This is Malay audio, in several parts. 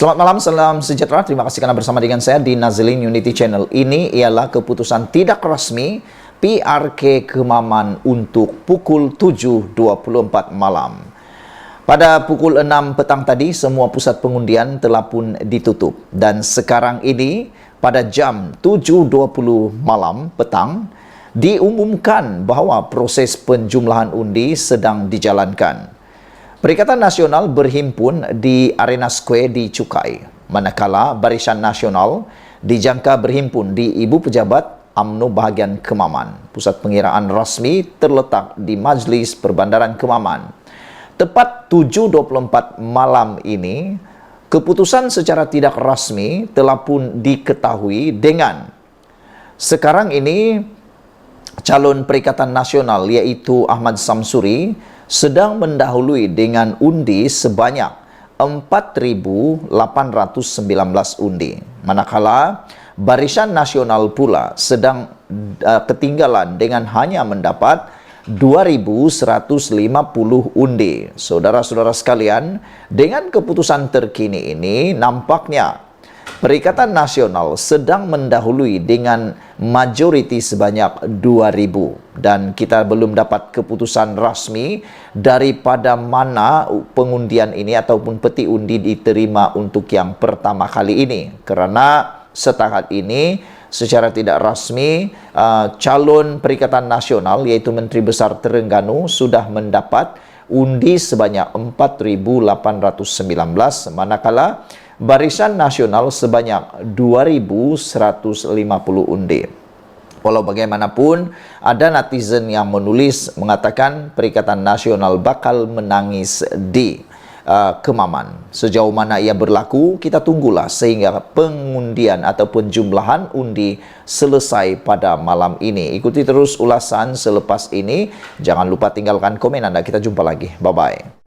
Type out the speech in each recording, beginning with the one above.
Selamat malam, salam sejahtera. Terima kasih karena bersama dengan saya di Nazlin Unity Channel. Ini ialah keputusan tidak resmi PRK Kemaman untuk pukul 7.24 malam. Pada pukul 6 petang tadi, semua pusat pengundian telah pun ditutup. Dan sekarang ini, pada jam 7.20 malam petang, diumumkan bahawa proses penjumlahan undi sedang dijalankan. Perikatan Nasional berhimpun di Arena Square di Cukai, manakala Barisan Nasional dijangka berhimpun di Ibu Pejabat UMNO bahagian Kemaman. Pusat pengiraan rasmi terletak di Majlis Perbandaran Kemaman. Tepat 7.24 malam ini, keputusan secara tidak rasmi telah pun diketahui dengan sekarang ini calon Perikatan Nasional iaitu Ahmad Samsuri sedang mendahului dengan undi sebanyak 4.819 undi. Manakala Barisan Nasional pula sedang ketinggalan dengan hanya mendapat 2.150 undi. Saudara-saudara sekalian, dengan keputusan terkini ini, nampaknya Perikatan Nasional sedang mendahului dengan majoriti sebanyak 2.000 dan kita belum dapat keputusan rasmi daripada mana pengundian ini ataupun peti undi diterima untuk yang pertama kali ini. Kerana setakat ini secara tidak rasmi calon Perikatan Nasional iaitu Menteri Besar Terengganu sudah mendapat undi sebanyak 4.819 manakala Barisan Nasional sebanyak 2.150 undi. Walau bagaimanapun, ada netizen yang menulis mengatakan Perikatan Nasional bakal menangis di Kemaman. Sejauh mana ia berlaku, kita tunggulah sehingga pengundian ataupun jumlahan undi selesai pada malam ini. Ikuti terus ulasan selepas ini. Jangan lupa tinggalkan komen Anda. Kita jumpa lagi. Bye-bye.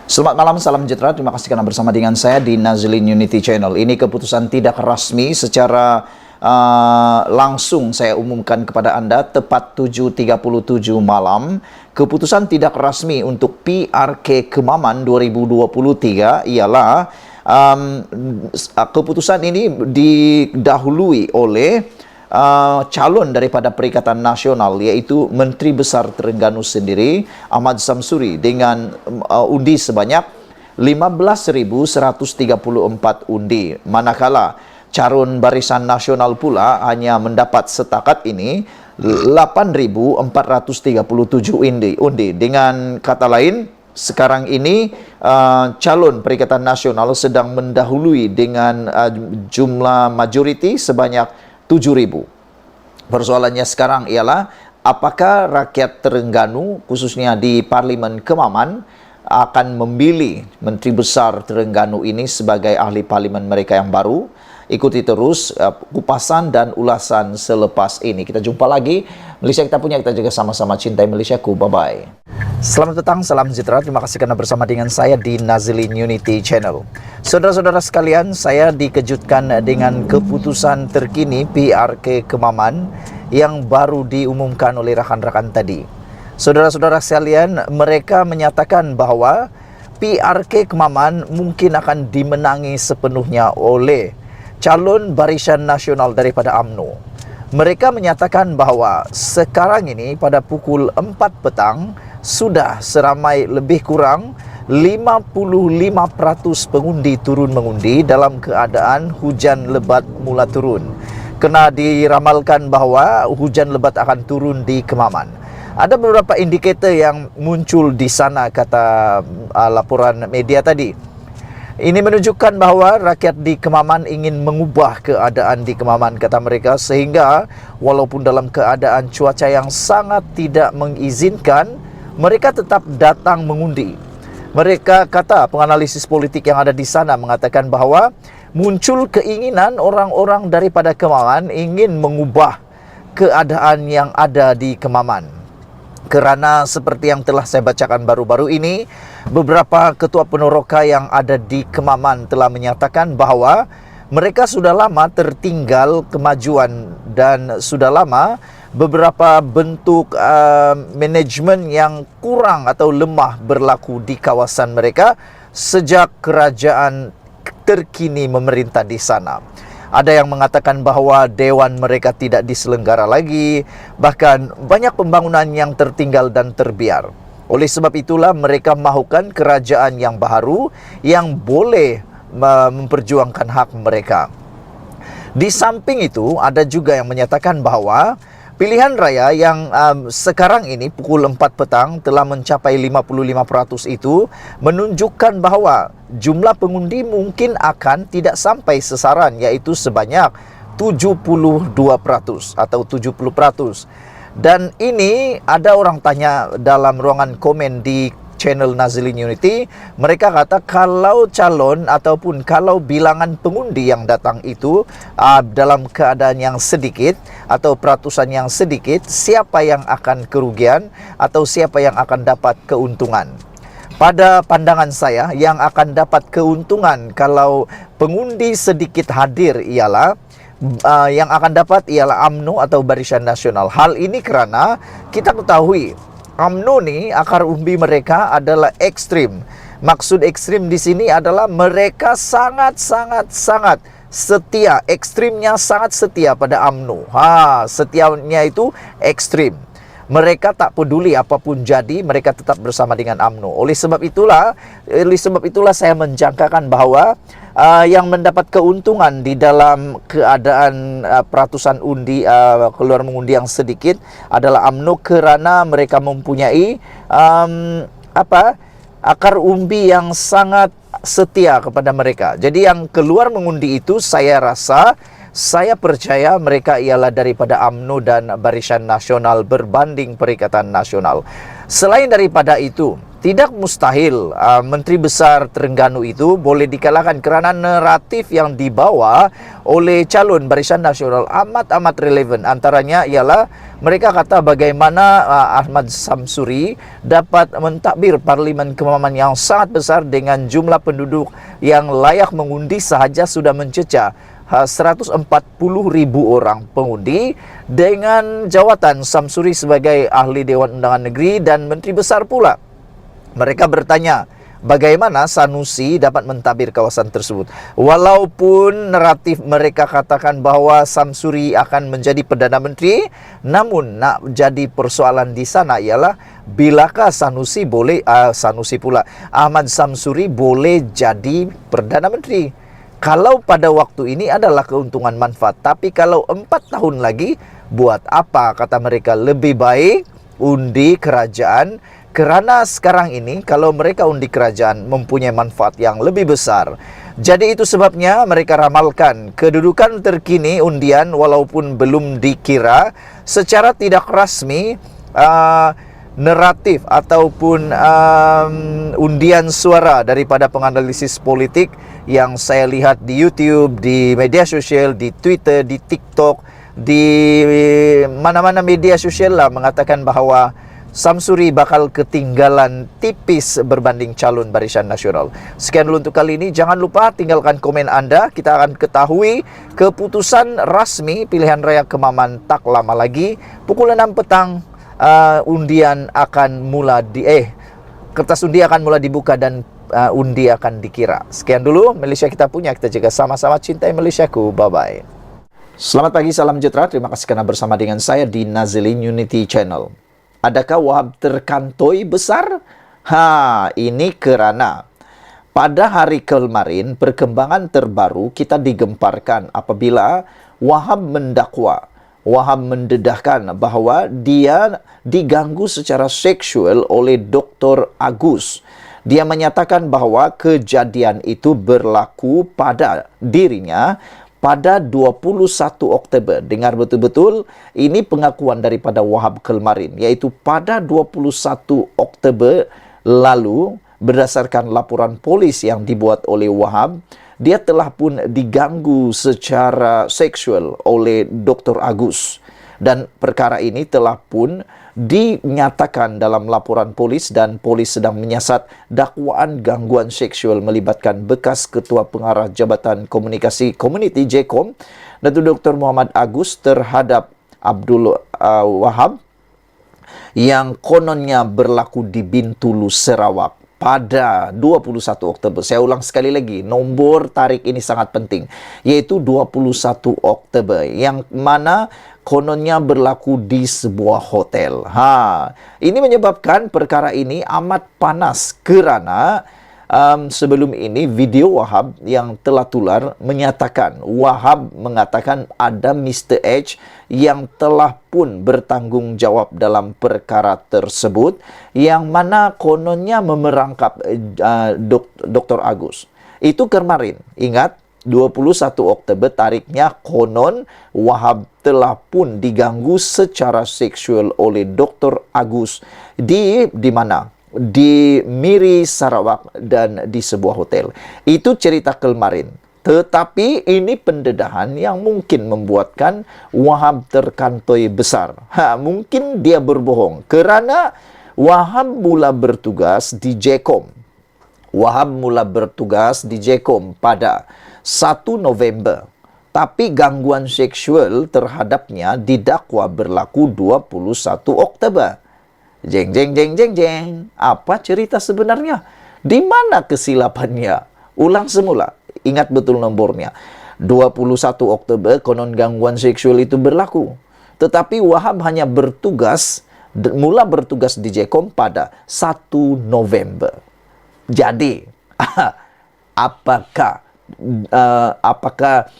Selamat malam, salam sejahtera. Terima kasih karena bersama dengan saya di Nazlin Unity Channel. Ini keputusan tidak rasmi secara langsung saya umumkan kepada Anda tepat 7.37 malam. Keputusan tidak rasmi untuk PRK Kemaman 2023 ialah keputusan ini didahului oleh calon daripada Perikatan Nasional iaitu Menteri Besar Terengganu sendiri Ahmad Samsuri dengan undi sebanyak 15.134 undi, manakala calon Barisan Nasional pula hanya mendapat setakat ini 8.437 undi. Dengan kata lain, sekarang ini calon Perikatan Nasional sedang mendahului dengan jumlah majoriti sebanyak 7.000. Persoalannya sekarang ialah apakah rakyat Terengganu khususnya di Parlimen Kemaman akan memilih Menteri Besar Terengganu ini sebagai ahli parlimen mereka yang baru. Ikuti terus kupasan dan ulasan selepas ini. Kita jumpa lagi. Malaysia kita punya, kita juga sama-sama cintai Malaysiaku. Bye-bye. Selamat datang, salam sejahtera. Terima kasih karena bersama dengan saya di Nazlin Unity Channel. Saudara-saudara sekalian, saya dikejutkan dengan keputusan terkini PRK Kemaman yang baru diumumkan oleh rakan-rakan tadi. Saudara-saudara sekalian, mereka menyatakan bahawa PRK Kemaman mungkin akan dimenangi sepenuhnya oleh calon Barisan Nasional daripada UMNO. Mereka menyatakan bahawa sekarang ini pada pukul 4 petang sudah seramai lebih kurang 55% pengundi turun mengundi dalam keadaan hujan lebat mula turun. Kena diramalkan bahawa hujan lebat akan turun di Kemaman. Ada beberapa indikator yang muncul di sana, kata laporan media tadi. Ini menunjukkan bahawa rakyat di Kemaman ingin mengubah keadaan di Kemaman, kata mereka, sehingga walaupun dalam keadaan cuaca yang sangat tidak mengizinkan, mereka tetap datang mengundi. Mereka kata, penganalisis politik yang ada di sana mengatakan bahawa muncul keinginan orang-orang daripada Kemaman ingin mengubah keadaan yang ada di Kemaman. Kerana seperti yang telah saya bacakan baru-baru ini, beberapa ketua penoroka yang ada di Kemaman telah menyatakan bahawa mereka sudah lama tertinggal kemajuan dan sudah lama beberapa bentuk manajemen yang kurang atau lemah berlaku di kawasan mereka sejak kerajaan terkini memerintah di sana. Ada yang mengatakan bahwa dewan mereka tidak diselenggara lagi, bahkan banyak pembangunan yang tertinggal dan terbiar. Oleh sebab itulah mereka mahukan kerajaan yang baru yang boleh memperjuangkan hak mereka. Di samping itu, ada juga yang menyatakan bahwa pilihan raya yang sekarang ini pukul 4 petang telah mencapai 55% itu menunjukkan bahwa jumlah pengundi mungkin akan tidak sampai sasaran, yaitu sebanyak 72% atau 70%. Dan ini ada orang tanya dalam ruangan komen di channel Nazilin Unity, mereka kata kalau calon ataupun kalau bilangan pengundi yang datang itu dalam keadaan yang sedikit atau peratusan yang sedikit, siapa yang akan kerugian atau siapa yang akan dapat keuntungan? Pada pandangan saya, yang akan dapat keuntungan kalau pengundi sedikit hadir ialah yang akan dapat ialah UMNO atau Barisan Nasional. Hal ini karena kita ketahui UMNO ni akar umbi mereka adalah ekstrim. Maksud ekstrim di sini adalah mereka sangat setia. Ekstrimnya sangat setia pada UMNO. Setianya itu ekstrim. Mereka tak peduli apapun jadi, mereka tetap bersama dengan UMNO. Oleh sebab itulah saya menjangkakan bahwa yang mendapat keuntungan di dalam keadaan peratusan undi keluar mengundi yang sedikit adalah UMNO, kerana mereka mempunyai akar umbi yang sangat setia kepada mereka. Jadi yang keluar mengundi itu saya percaya mereka ialah daripada UMNO dan Barisan Nasional berbanding Perikatan Nasional. Selain daripada itu, tidak mustahil Menteri Besar Terengganu itu boleh dikalahkan kerana naratif yang dibawa oleh calon Barisan Nasional amat relevan. Antaranya ialah mereka kata bagaimana Ahmad Samsuri dapat mentadbir Parlimen Kemaman yang sangat besar dengan jumlah penduduk yang layak mengundi sahaja sudah mencecah 140,000 orang pengundi, dengan jawatan Samsuri sebagai ahli Dewan Undangan Negeri dan Menteri Besar pula. Mereka bertanya, bagaimana Sanusi dapat mentadbir kawasan tersebut? Walaupun naratif mereka katakan bahawa Samsuri akan menjadi Perdana Menteri, namun nak jadi persoalan di sana ialah bilakah Ahmad Samsuri boleh jadi Perdana Menteri? Kalau pada waktu ini adalah keuntungan manfaat, tapi kalau 4 tahun lagi, buat apa? Kata mereka, lebih baik undi kerajaan, kerana sekarang ini kalau mereka undi kerajaan mempunyai manfaat yang lebih besar. Jadi itu sebabnya mereka ramalkan kedudukan terkini undian walaupun belum dikira secara tidak rasmi, naratif ataupun undian suara daripada penganalisis politik yang saya lihat di YouTube, di media sosial, di Twitter, di TikTok, di mana-mana media sosial lah, mengatakan bahawa Samsuri bakal ketinggalan tipis berbanding calon Barisan Nasional. Sekian dulu untuk kali ini. Jangan lupa tinggalkan komen anda. Kita akan ketahui keputusan rasmi pilihan raya Kemaman tak lama lagi. Pukul 6 petang undian akan kertas undi akan mulai dibuka dan undi akan dikira. Sekian dulu Malaysia kita punya. Kita jaga sama-sama, cintai Malaysiaku. Bye-bye. Selamat pagi, salam sejahtera. Terima kasih kerana bersama dengan saya di Nazilin Unity Channel. Adakah Wahab terkantoi besar? Ini kerana pada hari kemarin perkembangan terbaru kita digemparkan apabila Wahab mendakwa, Wahab mendedahkan bahawa dia diganggu secara seksual oleh Dr. Agus. Dia menyatakan bahawa kejadian itu berlaku pada dirinya pada 21 Oktober. Dengar betul-betul, ini pengakuan daripada Wahab kemarin, iaitu pada 21 Oktober lalu, berdasarkan laporan polis yang dibuat oleh Wahab, dia telah pun diganggu secara seksual oleh Dr. Agus. Dan perkara ini telah pun dinyatakan dalam laporan polis dan polis sedang menyiasat dakwaan gangguan seksual melibatkan bekas Ketua Pengarah Jabatan Komunikasi Komuniti JKOM, Datuk Dr. Muhammad Agus terhadap Abdul Wahab yang kononnya berlaku di Bintulu, Sarawak. pada 21 Oktober. Saya ulang sekali lagi, nombor tarik ini sangat penting, yaitu 21 Oktober, yang mana kononnya berlaku di sebuah hotel. Ini menyebabkan perkara ini amat panas kerana sebelum ini video Wahab yang telah tular menyatakan, Wahab mengatakan ada Mr. H yang telah pun bertanggung jawab dalam perkara tersebut, yang mana kononnya memerangkap Dr. Agus. Itu kemarin, ingat, 21 Oktober tariknya, konon Wahab telah pun diganggu secara seksual oleh Dr. Agus di mana? Di Miri, Sarawak, dan di sebuah hotel. Itu cerita kemarin. Tetapi ini pendedahan yang mungkin membuatkan Wahab terkantoi besar. Mungkin dia berbohong kerana Wahab mula bertugas di JKOM. Wahab mula bertugas di JKOM pada 1 November. Tapi gangguan seksual terhadapnya didakwa berlaku 21 Oktober. Jeng, jeng, jeng, jeng, jeng. Apa cerita sebenarnya? Di mana kesilapannya? Ulang semula. Ingat betul nomornya. 21 Oktober konon gangguan seksual itu berlaku. Tetapi Wahab hanya mula bertugas di JKOM pada 1 November. Jadi, apakah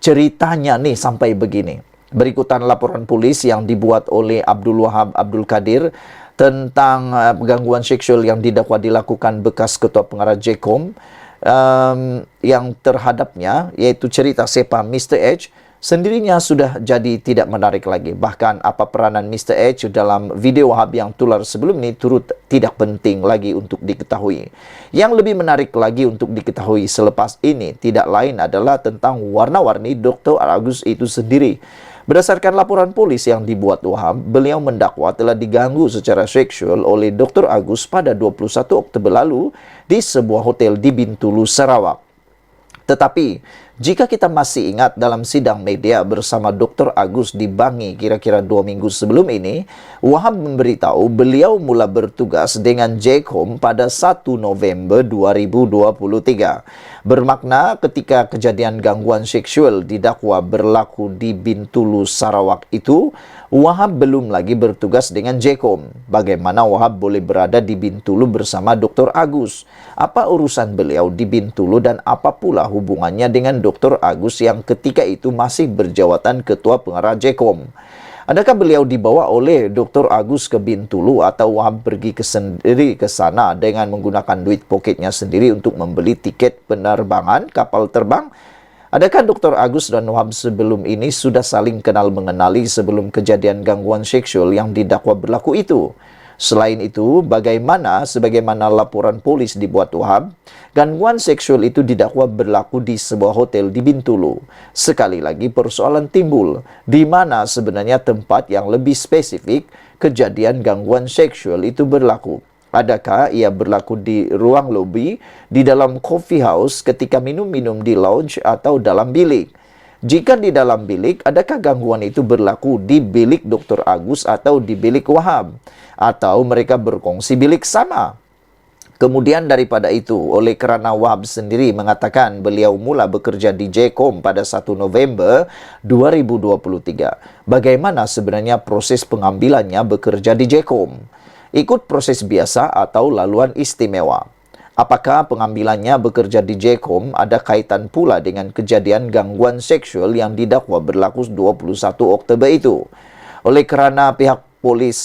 ceritanya nih sampai begini? Berikutan laporan polis yang dibuat oleh Abdul Wahab Abdul Kadir tentang gangguan seksual yang didakwa dilakukan bekas ketua pengarah JKOM yang terhadapnya, yaitu cerita sepa Mr. H, sendirinya sudah jadi tidak menarik lagi. Bahkan apa peranan Mr. H dalam video Wahab yang tular sebelum ini turut tidak penting lagi untuk diketahui. Yang lebih menarik lagi untuk diketahui selepas ini tidak lain adalah tentang warna-warni Dr. Agus itu sendiri. Berdasarkan laporan polis yang dibuat Wahab, beliau mendakwa telah diganggu secara seksual oleh Dr. Agus pada 21 Oktober lalu di sebuah hotel di Bintulu, Sarawak. Tetapi, jika kita masih ingat dalam sidang media bersama Dr. Agus di Bangi kira-kira 2 minggu sebelum ini, Wahab memberitahu beliau mula bertugas dengan JKOM pada 1 November 2023. Bermakna ketika kejadian gangguan seksual didakwa berlaku di Bintulu, Sarawak itu, Wahab belum lagi bertugas dengan JKOM. Bagaimana Wahab boleh berada di Bintulu bersama Dr. Agus? Apa urusan beliau di Bintulu dan apa pula hubungannya dengan Dr. Agus yang ketika itu masih berjawatan ketua pengarah JKOM? Adakah beliau dibawa oleh Dr. Agus ke Bintulu atau Wahab pergi sendiri ke sana dengan menggunakan duit poketnya sendiri untuk membeli tiket penerbangan kapal terbang? Adakah Dr. Agus dan Wahab sebelum ini sudah saling kenal mengenali sebelum kejadian gangguan seksual yang didakwa berlaku itu? Selain itu, sebagaimana laporan polis dibuat Wahab, gangguan seksual itu didakwa berlaku di sebuah hotel di Bintulu. Sekali lagi persoalan timbul, di mana sebenarnya tempat yang lebih spesifik kejadian gangguan seksual itu berlaku. Adakah ia berlaku di ruang lobi, di dalam coffee house, ketika minum-minum di lounge, atau dalam bilik? Jika di dalam bilik, adakah gangguan itu berlaku di bilik Dr. Agus atau di bilik Wahab? Atau mereka berkongsi bilik sama? Kemudian daripada itu, oleh kerana Wahab sendiri mengatakan beliau mula bekerja di JKOM pada 1 November 2023. Bagaimana sebenarnya proses pengambilannya bekerja di JKOM? Ikut proses biasa atau laluan istimewa? Apakah pengambilannya bekerja di JKOM ada kaitan pula dengan kejadian gangguan seksual yang didakwa berlaku 21 Oktober itu? Oleh kerana pihak polis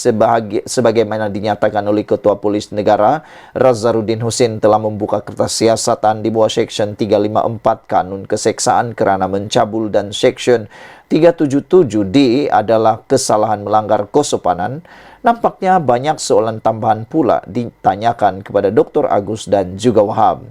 sebagaimana dinyatakan oleh Ketua Polis Negara Razarudin Husin telah membuka kertas siasatan di bawah Seksyen 354 Kanun Keseksaan kerana mencabul dan Seksyen 377D adalah kesalahan melanggar kesopanan, nampaknya banyak soalan tambahan pula ditanyakan kepada Dr. Agus dan juga Wahab.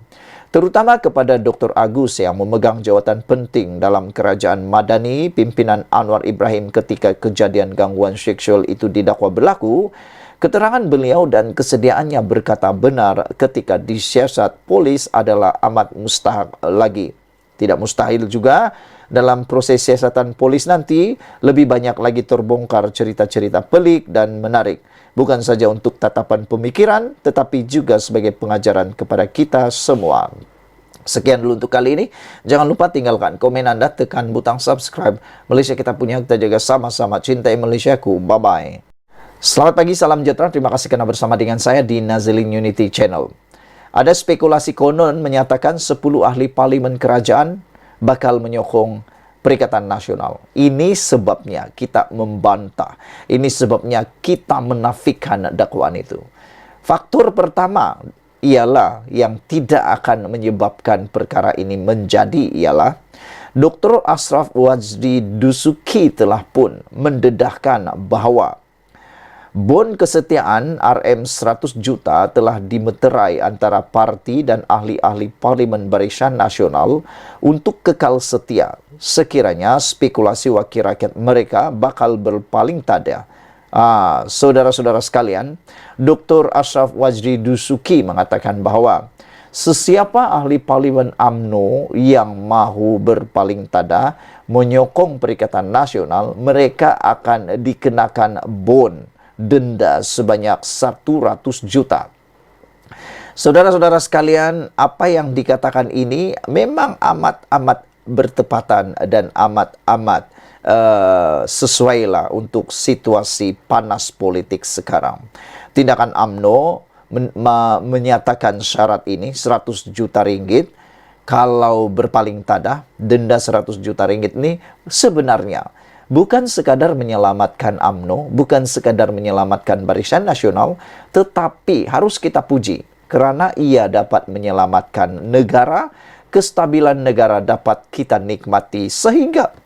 Terutama kepada Dr. Agus yang memegang jawatan penting dalam kerajaan Madani pimpinan Anwar Ibrahim ketika kejadian gangguan seksual itu didakwa berlaku. Keterangan beliau dan kesediaannya berkata benar ketika disiasat polis adalah amat mustahil lagi. Tidak mustahil juga dalam proses siasatan polis nanti lebih banyak lagi terbongkar cerita-cerita pelik dan menarik. Bukan saja untuk tatapan pemikiran, tetapi juga sebagai pengajaran kepada kita semua. Sekian dulu untuk kali ini. Jangan lupa tinggalkan komen Anda, tekan butang subscribe. Malaysia kita punya, kita jaga sama-sama. Cintai Malaysiaku. Bye-bye. Selamat pagi, salam sejahtera. Terima kasih karena bersama dengan saya di Nazilin Unity Channel. Ada spekulasi konon menyatakan 10 ahli parlimen kerajaan bakal menyokong Perikatan Nasional. Ini sebabnya kita membantah. Ini sebabnya kita menafikan dakwaan itu. Faktor pertama ialah yang tidak akan menyebabkan perkara ini menjadi ialah Dr. Ashraf Wajdi Dusuki telah pun mendedahkan bahawa bon kesetiaan RM100 juta telah dimeterai antara parti dan ahli-ahli Parlimen Barisan Nasional untuk kekal setia. Sekiranya spekulasi wakil rakyat mereka bakal berpaling tada. Saudara-saudara sekalian, Dr. Ashraf Wajdi Dusuki mengatakan bahawa sesiapa ahli Parlimen UMNO yang mahu berpaling tada menyokong Perikatan Nasional, mereka akan dikenakan bon denda sebanyak 100 juta. Saudara-saudara sekalian, apa yang dikatakan ini memang amat-amat bertepatan dan amat-amat sesuailah untuk situasi panas politik sekarang. Tindakan UMNO menyatakan syarat ini 100 juta ringgit. Kalau berpaling tada, denda 100 juta ringgit ini sebenarnya bukan sekadar menyelamatkan UMNO, bukan sekadar menyelamatkan Barisan Nasional, tetapi harus kita puji kerana ia dapat menyelamatkan negara, kestabilan negara dapat kita nikmati sehingga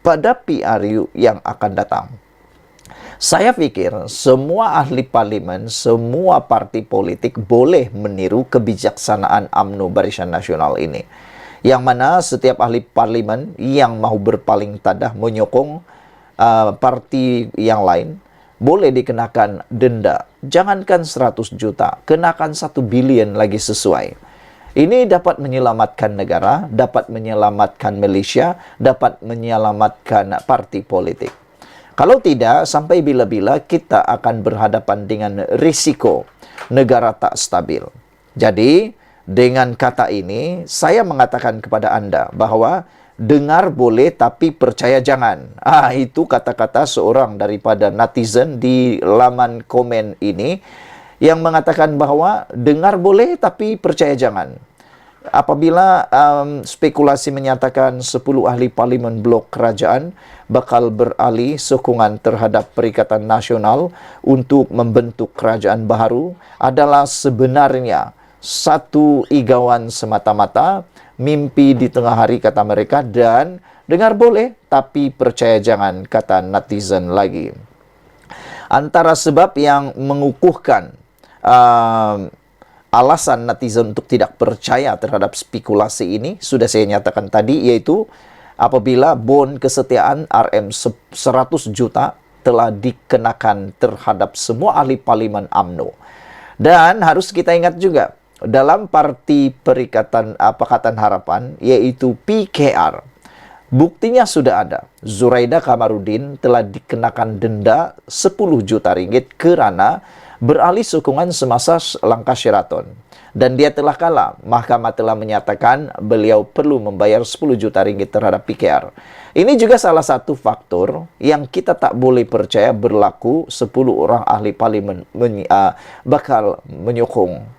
pada PRU yang akan datang. Saya pikir semua ahli parlimen, semua parti politik boleh meniru kebijaksanaan UMNO Barisan Nasional ini. Yang mana setiap ahli parlimen yang mahu berpaling tadah menyokong parti yang lain boleh dikenakan denda. Jangankan 100 juta, kenakan 1 bilion lagi sesuai. Ini dapat menyelamatkan negara, dapat menyelamatkan Malaysia, dapat menyelamatkan parti politik. Kalau tidak, sampai bila-bila kita akan berhadapan dengan risiko negara tak stabil. Jadi, dengan kata ini, saya mengatakan kepada Anda bahawa dengar boleh tapi percaya jangan. Itu kata-kata seorang daripada netizen di laman komen ini yang mengatakan bahawa dengar boleh tapi percaya jangan. Apabila spekulasi menyatakan 10 ahli parlimen blok kerajaan bakal beralih sokongan terhadap Perikatan Nasional untuk membentuk kerajaan baru adalah sebenarnya satu igauan semata-mata, mimpi di tengah hari kata mereka, dan dengar boleh tapi percaya jangan kata netizen lagi. Antara sebab yang mengukuhkan alasan netizen untuk tidak percaya terhadap spekulasi ini sudah saya nyatakan tadi, yaitu apabila bon kesetiaan RM100 juta telah dikenakan terhadap semua ahli parlimen UMNO. Dan harus kita ingat juga, dalam Parti Pakatan Harapan, yaitu PKR, buktinya sudah ada. Zuraida Kamarudin telah dikenakan denda 10 juta ringgit kerana beralih sokongan semasa langkah Sheraton. Dan dia telah kalah. Mahkamah telah menyatakan beliau perlu membayar 10 juta ringgit terhadap PKR. Ini juga salah satu faktor yang kita tak boleh percaya berlaku 10 orang ahli parlimen bakal menyokong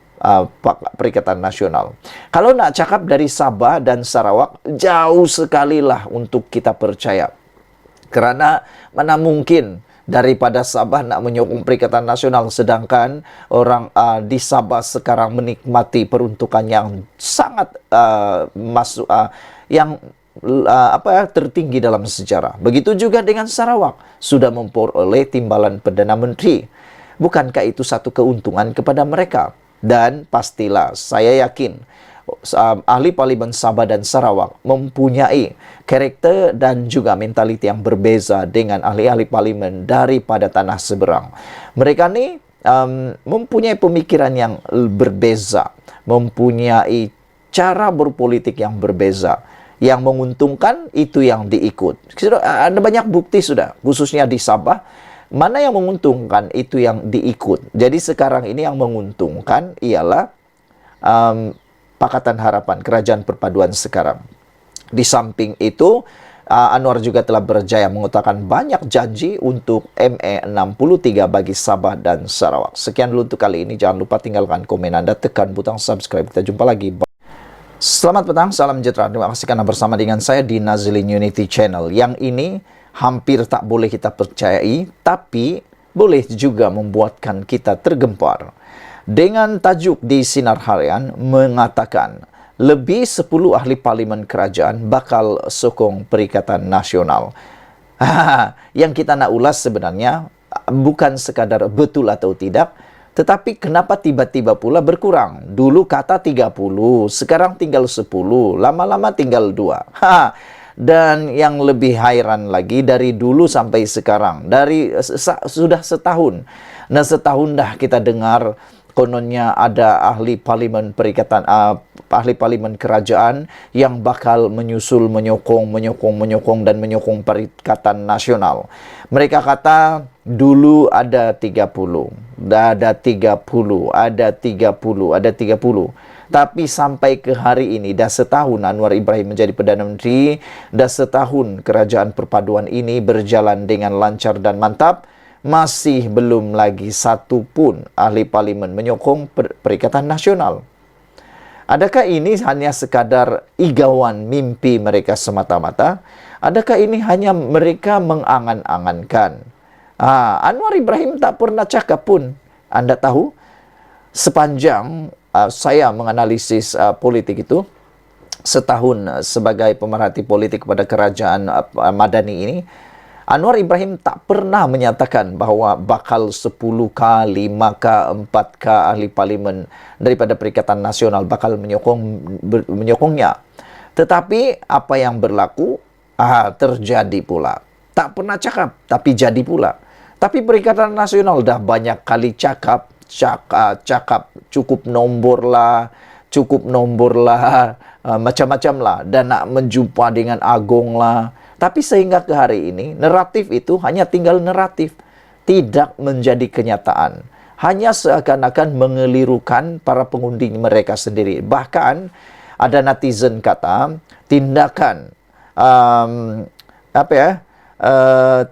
Perikatan Nasional. Kalau nak cakap dari Sabah dan Sarawak, jauh sekali lah untuk kita percaya. Kerana mana mungkin daripada Sabah nak menyokong Perikatan Nasional, sedangkan orang di Sabah sekarang menikmati peruntukan yang sangat tertinggi dalam sejarah. Begitu juga dengan Sarawak, sudah memperoleh timbalan Perdana Menteri. Bukankah itu satu keuntungan kepada mereka? Dan pastilah, saya yakin ahli parlimen Sabah dan Sarawak mempunyai karakter dan juga mentaliti yang berbeza dengan ahli-ahli parlimen daripada tanah seberang. Mereka ni mempunyai pemikiran yang berbeza, mempunyai cara berpolitik yang berbeza. Yang menguntungkan itu yang diikut. Ada banyak bukti sudah, khususnya di Sabah. Mana yang menguntungkan itu yang diikut. Jadi sekarang ini yang menguntungkan ialah Pakatan Harapan, Kerajaan Perpaduan sekarang. Di samping itu, Anwar juga telah berjaya mengutarakan banyak janji untuk ME63 bagi Sabah dan Sarawak. Sekian dulu untuk kali ini. Jangan lupa tinggalkan komen Anda, tekan butang subscribe. Kita jumpa lagi. Selamat petang, salam sejahtera. Terima kasih karena bersama dengan saya di Nazilin Unity Channel. Yang ini hampir tak boleh kita percayai, tapi boleh juga membuatkan kita tergempar. Dengan tajuk di Sinar Harian mengatakan, lebih 10 ahli parlimen kerajaan bakal sokong Perikatan Nasional. Yang kita nak ulas sebenarnya bukan sekadar betul atau tidak, tetapi kenapa tiba-tiba pula berkurang? Dulu kata 30, sekarang tinggal 10, lama-lama tinggal 2. Dan yang lebih hairan lagi, dari dulu sampai sekarang, sudah setahun. Nah, setahun dah kita dengar kononnya ada ahli parlimen kerajaan yang bakal menyokong dan menyokong Perikatan Nasional. Mereka kata dulu ada 30, ada 30, ada 30, ada 30. Tapi sampai ke hari ini, dah setahun Anwar Ibrahim menjadi Perdana Menteri, dah setahun kerajaan perpaduan ini berjalan dengan lancar dan mantap, masih belum lagi satu pun ahli parlimen menyokong Perikatan Nasional. Adakah ini hanya sekadar igauan mimpi mereka semata-mata? Adakah ini hanya mereka mengangan-angankan? Anwar Ibrahim tak pernah cakap pun. Anda tahu, sepanjang saya menganalisis politik itu, setahun sebagai pemerhati politik pada kerajaan Madani ini, Anwar Ibrahim tak pernah menyatakan bahawa bakal 10K, 5K, 4K ahli parlimen daripada Perikatan Nasional bakal menyokongnya. Tetapi apa yang berlaku terjadi pula. Tak pernah cakap, tapi jadi pula. Tapi Perikatan Nasional dah banyak kali cakap cukup nombor lah, macam-macam lah, dan nak menjumpa dengan Agong lah. Tapi sehingga ke hari ini, naratif itu hanya tinggal naratif, tidak menjadi kenyataan. Hanya seakan-akan mengelirukan para pengundi mereka sendiri. Bahkan ada netizen kata, tindakan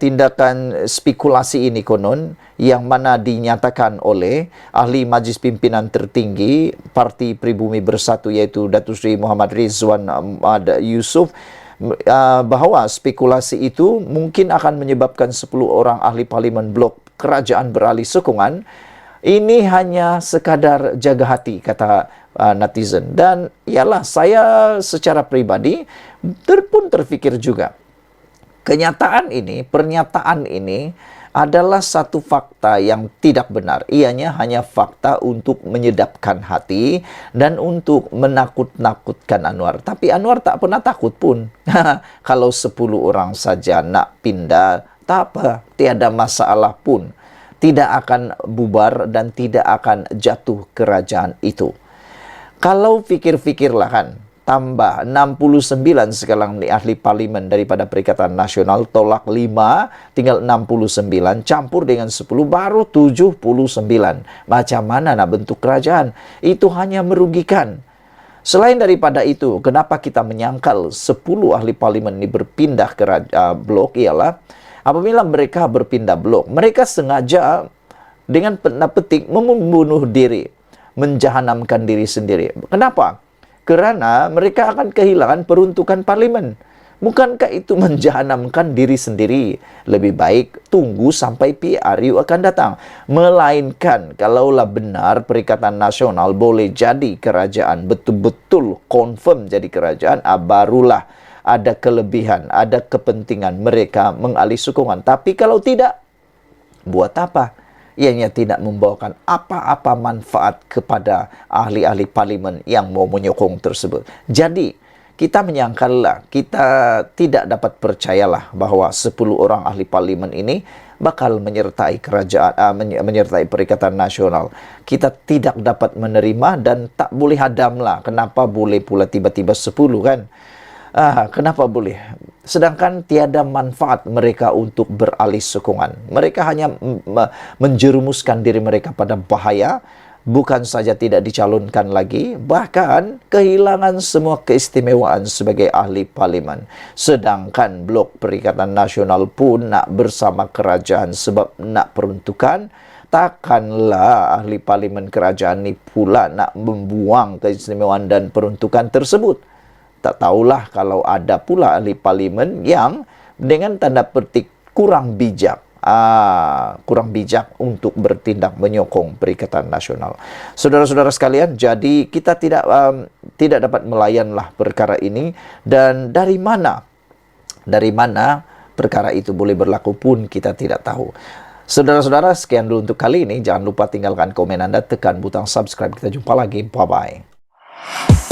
tindakan spekulasi ini konon, yang mana dinyatakan oleh ahli Majlis Pimpinan Tertinggi Parti Pribumi Bersatu, yaitu Datuk Seri Muhammad Rizwan Yusof, bahawa spekulasi itu mungkin akan menyebabkan 10 orang ahli parlimen blok kerajaan beralih sokongan. Ini hanya sekadar jaga hati, kata netizen. Dan ialah saya secara pribadi pun terfikir juga, pernyataan ini adalah satu fakta yang tidak benar. Ianya hanya fakta untuk menyedapkan hati dan untuk menakut-nakutkan Anwar. Tapi Anwar tak pernah takut pun. Kalau 10 orang saja nak pindah, tak apa, tiada masalah pun. Tidak akan bubar dan tidak akan jatuh kerajaan itu. Kalau fikir-fikirlah kan, tambah 69 sekarang ni ahli parlimen daripada Perikatan Nasional, tolak 5, tinggal 69, campur dengan 10, baru 79. Macam mana nak bentuk kerajaan? Itu hanya merugikan. Selain daripada itu, kenapa kita menyangkal 10 ahli parlimen ini berpindah ke blok ialah, apabila mereka berpindah blok, mereka sengaja dengan petik membunuh diri, menjahanamkan diri sendiri. Kenapa? Kerana mereka akan kehilangan peruntukan parlimen. Bukankah itu menjahanamkan diri sendiri? Lebih baik tunggu sampai PRU akan datang. Melainkan kalaulah benar Perikatan Nasional boleh jadi kerajaan, betul-betul confirm jadi kerajaan, barulah ada kelebihan, ada kepentingan mereka mengalih sokongan. Tapi kalau tidak, buat apa? Ianya tidak membawakan apa-apa manfaat kepada ahli-ahli parlimen yang mau menyokong tersebut. Jadi, kita menyangkallah, kita tidak dapat percayalah bahawa 10 orang ahli parlimen ini bakal menyertai kerajaan, menyertai Perikatan Nasional. Kita tidak dapat menerima dan tak boleh hadamlah. Kenapa boleh pula tiba-tiba 10 kan? Kenapa boleh? Sedangkan tiada manfaat mereka untuk beralih sokongan. Mereka hanya menjerumuskan diri mereka pada bahaya, bukan saja tidak dicalonkan lagi, bahkan kehilangan semua keistimewaan sebagai ahli parlimen. Sedangkan Blok Perikatan Nasional pun nak bersama kerajaan sebab nak peruntukan. Takkanlah ahli parlimen kerajaan ni pula nak membuang keistimewaan dan peruntukan tersebut. Tak tahulah kalau ada pula ahli parlimen yang dengan tanda petik kurang bijak. Kurang bijak untuk bertindak menyokong Perikatan Nasional. Saudara-saudara sekalian, jadi kita tidak dapat melayanlah perkara ini, dan dari mana perkara itu boleh berlaku pun kita tidak tahu. Saudara-saudara, sekian dulu untuk kali ini. Jangan lupa tinggalkan komen Anda, tekan butang subscribe. Kita jumpa lagi. Bye-bye.